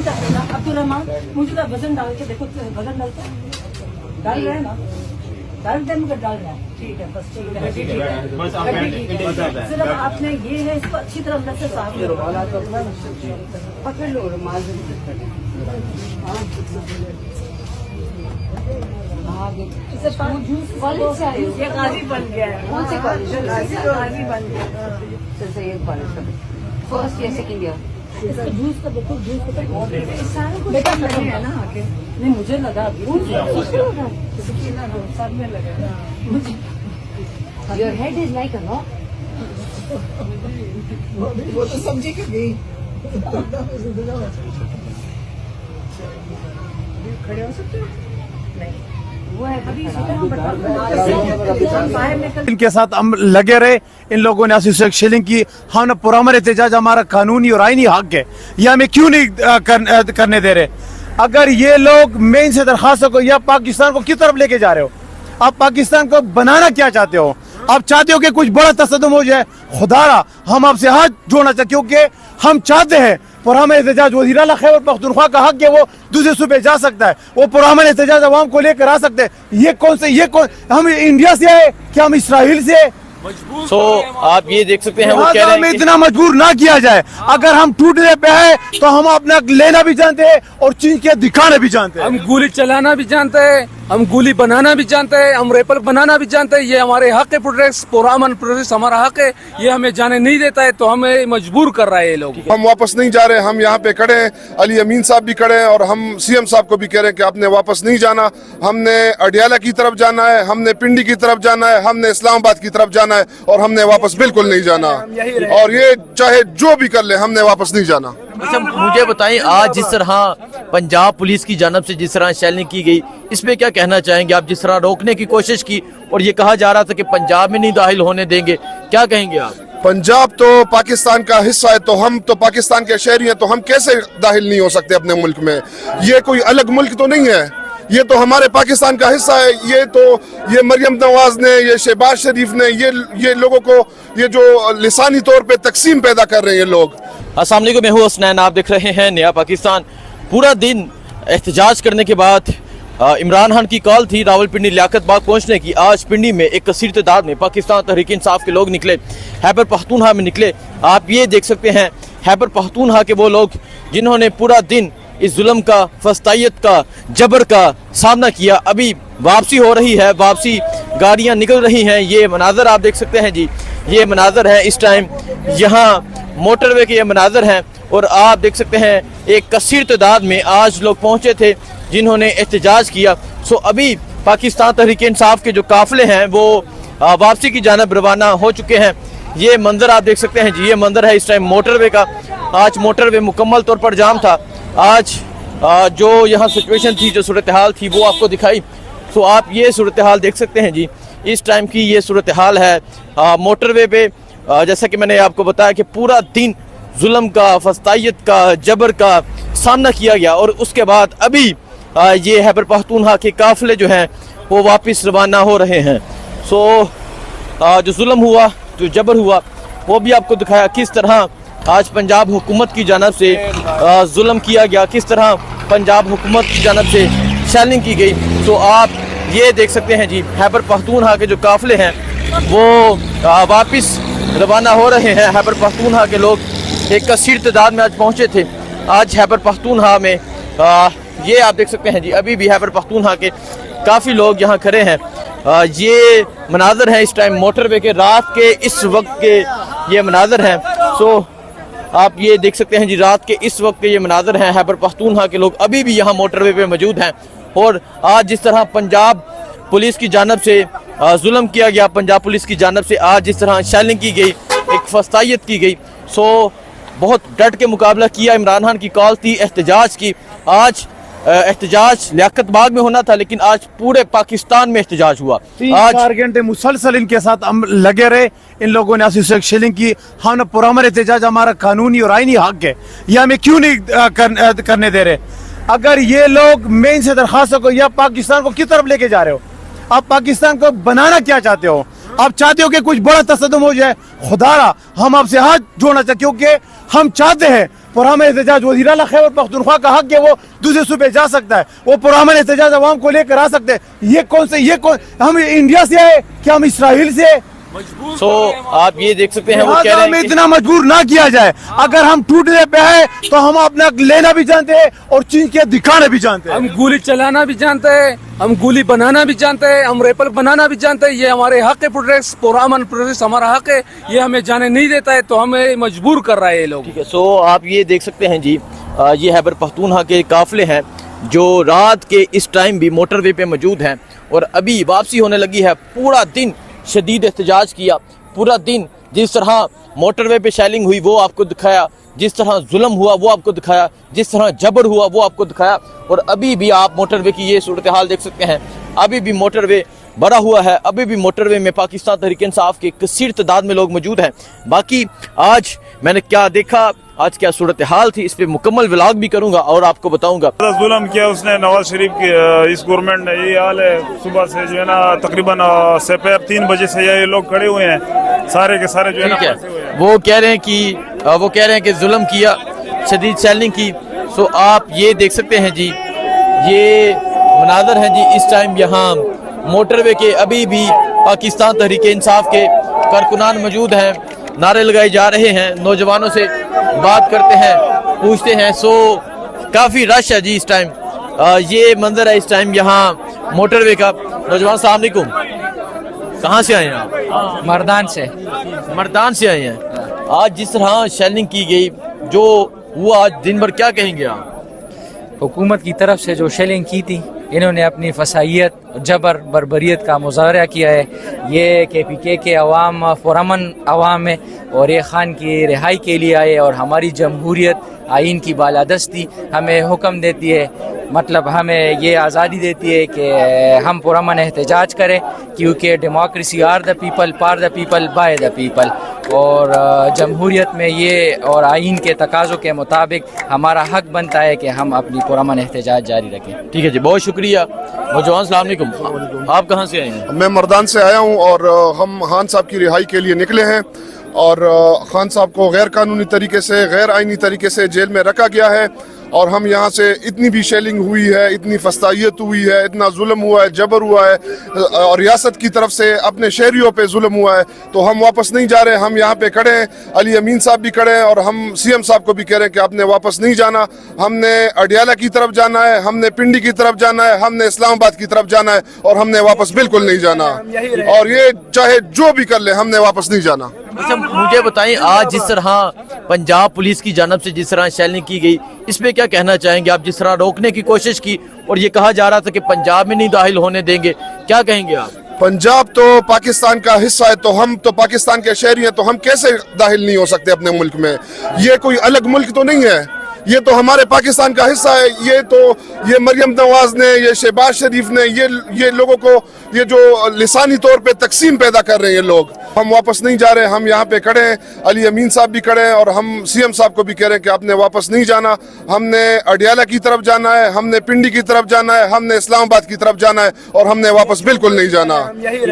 चाहते ना अब्दुल रहमान, मुझे तो वजन डाल के देखो, वजन डालते हैं, डाल रहे हैं ना, डालते हैं मुझे डाल रहे हैं, ठीक है बस, ठीक है सिर्फ आपने ये है, इसको अच्छी तरह अंदर से साफ करो, पकड़ लो रुमाल। ये गाजी बन गया है, कौन से कॉलेज? गाजी बन गया, सैयद कॉलेज का फर्स्ट ईयर सेकंड ईयर। इसका जूस का देखो, जूस का बेटा नहीं है ना आगे, नहीं मुझे लगा सब में लगा मुझे। Your head is like a rock. वो तो समझी कि गई खड़े हो सकते हो नहीं, वो है अभी इनके साथ हम लगे रहे। इन लोगों ने शेलिंग की, हमने पुरअमन एहतजाज, हमारा कानूनी और आईनी हक है, ये हमें क्यों नहीं करने दे रहे? अगर ये लोग, मैं इनसे दरखास्त को, या पाकिस्तान को किस तरफ लेके जा रहे हो? आप पाकिस्तान को बनाना क्या चाहते हो? आप चाहते हो कि कुछ बड़ा तसद्दुम हो जाए? खुदारा हम आपसे हाथ जोड़ना चाहते, क्योंकि हम चाहते हैं पुरअमन एहतजाज, वज़ीर आला खैबर पख्तूनख्वा का हक है, वो दूसरे सूबे जा सकता है, वो पुरअमन एहतजाज अवाम को लेकर आ सकते हैं। ये कौन हम इंडिया से आए क्या हम इसराइल से? सो आप ये देख सकते हैं वो कह रहे हमें हैं इतना मजबूर ना किया जाए। अगर हम टूटने पे है तो हम अपना लेना भी जानते हैं और चीन के दिखाना भी जानते हैं। हम गोली चलाना भी जानते हैं, हम गोली बनाना भी जानते हैं, हम रेपल बनाना भी जानते हैं। ये हमारे हक है, प्रोटेक्ट पुरअमन प्रोटेक्ट हमारा हक है, ये हमें जाने नहीं देता है, तो हमें मजबूर कर रहा है ये लोग। हम वापस नहीं जा रहे, हम यहाँ पे खड़े हैं, अली अमीन साहब भी खड़े हैं और हम सीएम साहब को भी कह रहे हैं कि आपने वापस नहीं जाना। हमने अडियाला की तरफ जाना है, हमने पिंडी की तरफ जाना है, हमने इस्लामाबाद की तरफ जाना है और हमने वापस बिल्कुल नहीं जाना। और ये चाहे जो भी कर ले, हमने वापस नहीं जाना। अच्छा मुझे बताएं, आज जिस तरह पंजाब पुलिस की जानब से जिस तरह शेलिंग की गई, इस पे क्या कहना चाहेंगे आप? जिस तरह रोकने की कोशिश की और ये कहा जा रहा था कि पंजाब में नहीं दाखिल होने देंगे, क्या कहेंगे आप? पंजाब तो पाकिस्तान का हिस्सा है, तो हम तो पाकिस्तान के शहरी हैं, तो हम कैसे दाखिल नहीं हो सकते अपने मुल्क में? ये कोई अलग मुल्क तो नहीं है, ये तो हमारे पाकिस्तान का हिस्सा है। ये मरियम नवाज ने, ये शहबाज शरीफ ने, ये लोगों को, ये जो लिसानी तौर पे तकसीम पैदा कर रहे हैं ये लोग। अस्सलाम वालेकुम, मैं हूं हसनैन, आप देख रहे हैं नया पाकिस्तान। पूरा दिन एहतजाज करने के बाद इमरान खान की कॉल थी रावलपिंडी लियाकत बाग पहुंचने की। आज पिंडी में एक कसीर तादाद में पाकिस्तान तहरीक इंसाफ के लोग निकले, खैबर पख्तूनख्वा में निकले। आप ये देख सकते हैं खैबर पख्तूनख्वा के वो लोग जिन्होंने पूरा दिन इस जुल्म का, फस्तायत का, जबर का सामना किया। अभी वापसी हो रही है, वापसी गाड़ियां निकल रही हैं। ये मनाजर आप देख सकते हैं जी, ये मनाजर है इस टाइम यहाँ मोटरवे के ये मनाजर हैं। और आप देख सकते हैं एक कसीर तादाद में आज लोग पहुंचे थे जिन्होंने एहतजाज किया। सो अभी पाकिस्तान तहरीक इंसाफ के जो काफिले हैं वो वापसी की जानब रवाना हो चुके हैं। ये मंजर आप देख सकते हैं जी, ये मंजर है इस टाइम मोटरवे का। आज मोटरवे मुकम्मल तौर पर जाम था। आज जो यहाँ सिचुएशन थी, जो सूरत हाल थी, वो आपको दिखाई। सो आप ये सूरत हाल देख सकते हैं जी, इस टाइम की ये सूरत हाल है मोटरवे पे। जैसा कि मैंने आपको बताया कि पूरा दिन जुल्म का, फस्तायत का, जबर का सामना किया गया और उसके बाद अभी ये खैबर पख्तूनख्वा के काफिले जो हैं वो वापस रवाना हो रहे हैं। सो जो जुल्म हुआ, जो जबर हुआ, वो भी आपको दिखाया किस तरह आज पंजाब हुकूमत की जानब से जुल्म किया गया, किस तरह पंजाब हुकूमत की जानब से शेलिंग की गई। तो आप ये देख सकते हैं जी, खैबर पख्तूनख्वा के जो काफिले हैं वो वापस रवाना हो रहे हैं। खैबर पख्तूनख्वा के लोग एक कसीर तादाद में आज पहुँचे थे। आज खैबर पख्तूनख्वा में ये आप देख सकते हैं जी, अभी भी खैबर पख्तूनख्वा के काफ़ी लोग यहाँ खड़े हैं। ये मनाजर हैं इस टाइम मोटरवे के, रात के इस वक्त के ये मनाजर हैं। सो आप ये देख सकते हैं जी, रात के इस वक्त के ये मनाजर हैं। खैबर पख्तूनख्वा के लोग अभी भी यहाँ मोटरवे पे मौजूद हैं। और आज जिस तरह पंजाब पुलिस की जानब से जुल्म किया गया, पंजाब पुलिस की जानब से आज जिस तरह शेलिंग की गई, एक फस्तायत की गई, सो बहुत डट के मुकाबला किया। इमरान खान की कॉल थी एहतजाज की। आज एहतजाज लियाकत बाग में होना था, लेकिन आज पूरे पाकिस्तान में एहतजाज हुआ। आज 4 घंटे मुसलसल इनके साथ हम लगे रहे। इन लोगों ने शेलिंग की, हमने पुरअमन एहतजाज, हमारा कानूनी और आईनी हक है, ये हमें क्यों नहीं करने दे रहे? अगर ये लोग, मैं इनसे दरखास्त को, या पाकिस्तान को किस तरफ लेके जा रहे हो? आप पाकिस्तान को बनाना क्या चाहते हो? आप चाहते हो कि कुछ बड़ा तसद्दुम हो जाए? खुदारा हम आपसे हाथ जोड़ना चाहते, क्योंकि हम चाहते हैं पुरअमन एहतजाज, वज़ीर आला खैबर पख्तूनख्वा का हक है वो दूसरे सूबे जा सकता है, वो पुरअमन एहतजाज अवाम को लेकर आ सकते हैं। ये कौन हम इंडिया से आए क्या हम इसराइल से आए? सो आप ये देख सकते हैं वो कह लिहाजा रहे हैं हमें कि इतना मजबूर ना किया जाए। अगर हम टूटने पे आए तो हम अपना लेना भी जानते हैं और चीन के दिखाना भी जानते हैं। हम गोली चलाना भी जानते हैं, हम गोली बनाना भी जानते हैं, हम रेपल बनाना भी जानते हैं। ये हमारे हक है, प्रोटेक्ट पुरअमन प्रोटेक्ट हमारा हक है, ये हमें जाने नहीं देता है, तो हमें मजबूर कर रहा है ये लोग। ठीक है। सो आप ये देख सकते हैं जी, ये खैबर पख्तूनख्वा के काफिले हैं जो रात के इस टाइम भी मोटरवे पे मौजूद हैं और अभी वापसी होने लगी है। पूरा दिन शदीद एहतजाज किया, पूरा दिन जिस तरह मोटरवे पे शेलिंग हुई वो आपको दिखाया, जिस तरह जुल्म हुआ वो आपको दिखाया, जिस तरह जबर हुआ वो आपको दिखाया। और अभी भी आप मोटरवे की ये सूरत हाल देख सकते हैं, अभी भी मोटरवे भरा हुआ है, अभी भी मोटरवे में पाकिस्तान तहरीक इंसाफ के कसीर तादाद में लोग मौजूद हैं। बाकी आज मैंने क्या देखा, आज क्या सूरत हाल थी, इस पे मुकम्मल व्लॉग भी करूंगा और आपको बताऊंगा। जुल्म किया उसने नवाज शरीफ की इस गवर्नमेंट ने, ये हाल है। सुबह से जो है ना तकरीबन दोपहर 3 बजे से ये लोग खड़े हुए हैं, सारे के सारे जो है ना ठीक फंसे हुए हैं। है, वो कह रहे हैं कि जुल्म किया, शदीद शेलिंग की। सो आप ये देख सकते हैं जी, ये मनाज़र हैं जी इस टाइम यहाँ मोटरवे के। अभी भी पाकिस्तान तहरीक इंसाफ के कारकुनान मौजूद हैं, नारे लगाए जा रहे हैं, नौजवानों से बात करते हैं, पूछते हैं। सो काफ़ी रश है जी इस टाइम। ये मंजर है इस टाइम यहाँ मोटरवे का। नौजवान अस्सलाम वालेकुम, कहाँ से आए हैं आप? मर्दान से। मर्दान से आए हैं। आज जिस तरह शेलिंग की गई, जो हुआ आज दिन भर, क्या कहेंगे आप? हुकूमत की तरफ से जो शेलिंग की थी, इन्होंने अपनी फसाइयत, जबर, बर्बरियत का मुजाहरा किया है। ये KPK के अवाम पुरअमन अवाम है और ये खान की रिहाई के लिए आए और हमारी जमहूरियत, आइन की बालादस्ती हमें हुक्म देती है, मतलब हमें ये आज़ादी देती है कि हम पुरअमन एहतजाज करें, क्योंकि democracy are the people, for the people, by the people. और जमहूरियत में ये और आइन के तकाज़ों के मुताबिक हमारा हक बनता है कि हम अपनी पुरअमन एहतजाज जारी रखें। ठीक है जी, बहुत शुक्रिया। नौजवान अस्सलाम वालेकुम, आप कहाँ से आए हैं? मैं मर्दान से आया हूँ और हम खान साहब की रिहाई के लिए निकले हैं और खान साहब को गैर कानूनी तरीके से, गैर आइनी तरीके से जेल में रखा गया है। और हम यहाँ से इतनी भी शेलिंग हुई है, इतनी फस्तायत हुई है, इतना जुल्म हुआ है, जबर हुआ है और रियासत की तरफ से अपने शहरियों पे जुल्म हुआ है, तो हम वापस नहीं जा रहे। हम यहाँ पे खड़े हैं, अली अमीन साहब भी खड़े हैं और हम CM साहब को भी कह रहे हैं कि आपने वापस नहीं जाना। हमने अडियाला की तरफ जाना है, हमने पिंडी की तरफ जाना है, हमने इस्लामाबाद की तरफ जाना है और हमने वापस बिल्कुल नहीं जाना। और ये चाहे जो भी कर ले, हमने वापस नहीं जाना। अच्छा, मुझे बताएं, आज जिस तरह पंजाब पुलिस की जानब से जिस तरह शेलिंग की गई, इस पे क्या कहना चाहेंगे आप? जिस तरह रोकने की कोशिश की और ये कहा जा रहा था कि पंजाब में नहीं दाखिल होने देंगे, क्या कहेंगे आप? पंजाब तो पाकिस्तान का हिस्सा है, तो हम तो पाकिस्तान के शहरी हैं, तो हम कैसे दाखिल नहीं हो सकते अपने मुल्क में? ये कोई अलग मुल्क तो नहीं है, ये तो हमारे पाकिस्तान का हिस्सा है। ये मरियम नवाज ने, ये शहबाज शरीफ ने, ये लोगों को ये जो लिसानी तौर पे तकसीम पैदा कर रहे हैं ये लोग। हम वापस नहीं जा रहे, हम यहाँ पे खड़े हैं, अली अमीन साहब भी खड़े हैं और हम CM साहब को भी कह रहे हैं कि आपने वापस नहीं जाना। हमने अडियाला की तरफ जाना है, हमने पिंडी की तरफ जाना है, हमने इस्लामाबाद की तरफ जाना है और हमने वापस बिल्कुल नहीं जाना।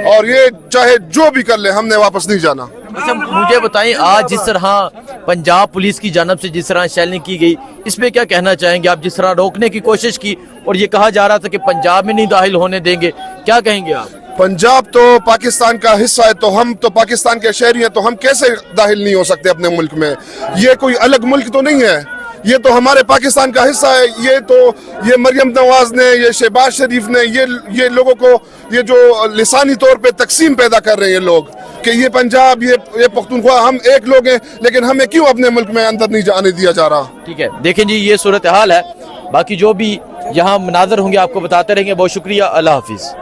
और ये चाहे जो भी कर ले, हमने वापस नहीं जाना। अच्छा, मुझे बताएं, आज जिस तरह पंजाब पुलिस की जानब से जिस तरह शेलिंग की गई, इस पे क्या कहना चाहेंगे आप? जिस तरह रोकने की कोशिश की और ये कहा जा रहा था कि पंजाब में नहीं दाखिल होने देंगे, क्या कहेंगे आप? पंजाब तो पाकिस्तान का हिस्सा है, तो हम तो पाकिस्तान के शहरी हैं, तो हम कैसे दाखिल नहीं हो सकते अपने मुल्क में? ये कोई अलग मुल्क तो नहीं है, ये तो हमारे पाकिस्तान का हिस्सा है। ये मरियम नवाज ने, ये शहबाज शरीफ ने, ये लोगों को ये जो लिसानी तौर पे तकसीम पैदा कर रहे हैं ये लोग कि ये पंजाब, ये पख्तूनख्वा, हम एक लोग हैं, लेकिन हमें क्यों अपने मुल्क में अंदर नहीं जाने दिया जा रहा? ठीक है, देखें जी, ये सूरत हाल है। बाकी जो भी यहाँ मनाज़र होंगे आपको बताते रहेंगे। बहुत शुक्रिया, अल्लाह हाफिज़।